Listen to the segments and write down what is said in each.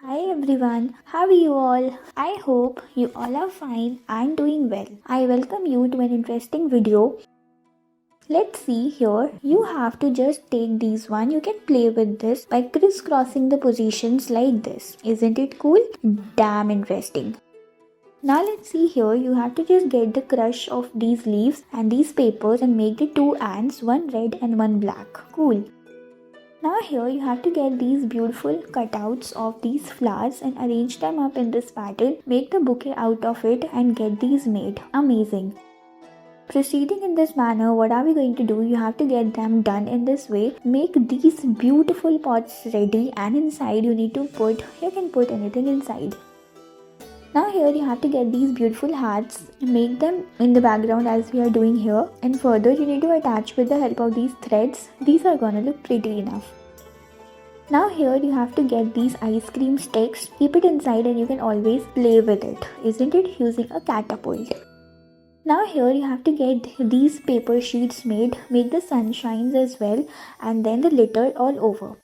Hi everyone, how are you all? I hope you all are fine and doing well. I welcome you to an interesting video. Let's see here. You have to just take these one. You can play with this by crisscrossing the positions like this. Isn't it cool? Damn interesting. Now let's see here. You have to just get the crush of these leaves and these papers and make the two ants, one red and one black. Cool. Now here you have to get these beautiful cutouts of these flowers and arrange them up in this pattern. Make the bouquet out of it and get these made. Amazing. Proceeding in this manner, what are we going to do? You have to get them done in this way. Make these beautiful pots ready and inside you can put anything inside. Now here you have to get these beautiful hearts, make them in the background as we are doing here, and further you need to attach with the help of these threads. These are gonna look pretty enough. Now here you have to get these ice cream sticks, keep it inside and you can always play with it, isn't it, using a catapult. Now here you have to get these paper sheets made, make the sunshines as well and then the litter all over.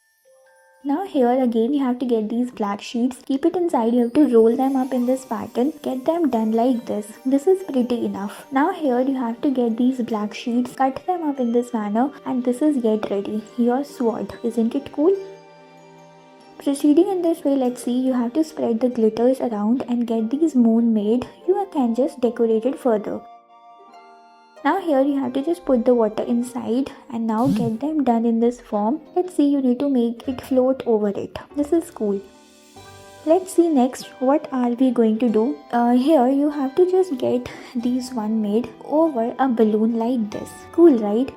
Now here again you have to get these black sheets, keep it inside, you have to roll them up in this pattern, get them done like this. This is pretty enough. Now here you have to get these black sheets, cut them up in this manner and this is get ready, your sword. Isn't it cool? Proceeding in this way, let's see, you have to spread the glitters around and get these moon made. You can just decorate it further. Now here you have to just put the water inside and now get them done in this form. Let's see, you need to make it float over it. This is cool. Let's see next what are we going to do. Here you have to just get these one made over a balloon like this. Cool, right?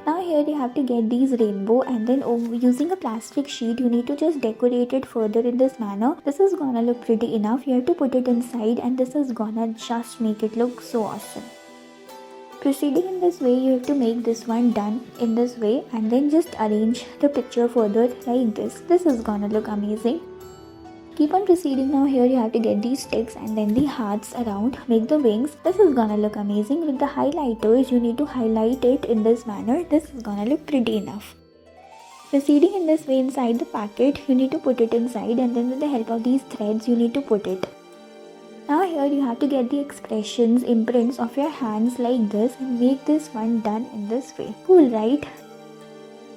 Now here you have to get these rainbow and then using a plastic sheet you need to just decorate it further in this manner. This is gonna look pretty enough. You have to put it inside and this is gonna just make it look so awesome. Proceeding in this way, you have to make this one done in this way and then just arrange the picture further like this. This is gonna look amazing. Keep on proceeding. Now here you have to get these sticks and then the hearts around, make the wings. This is gonna look amazing. With the highlighters you need to highlight it in this manner. This is gonna look pretty enough. Proceeding in this way, inside the packet you need to put it inside and then with the help of these threads you need to put it. Now here you have to get the expressions, imprints of your hands like this and make this one done in this way. Cool, right?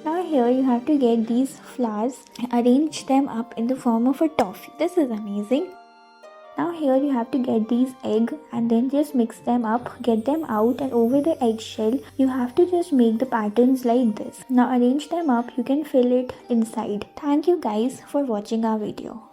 Now here you have to get these flowers, arrange them up in the form of a toffee. This is amazing. Now here you have to get these egg and then just mix them up, get them out and over the eggshell you have to just make the patterns like this. Now arrange them up, you can fill it inside. Thank you guys for watching our video.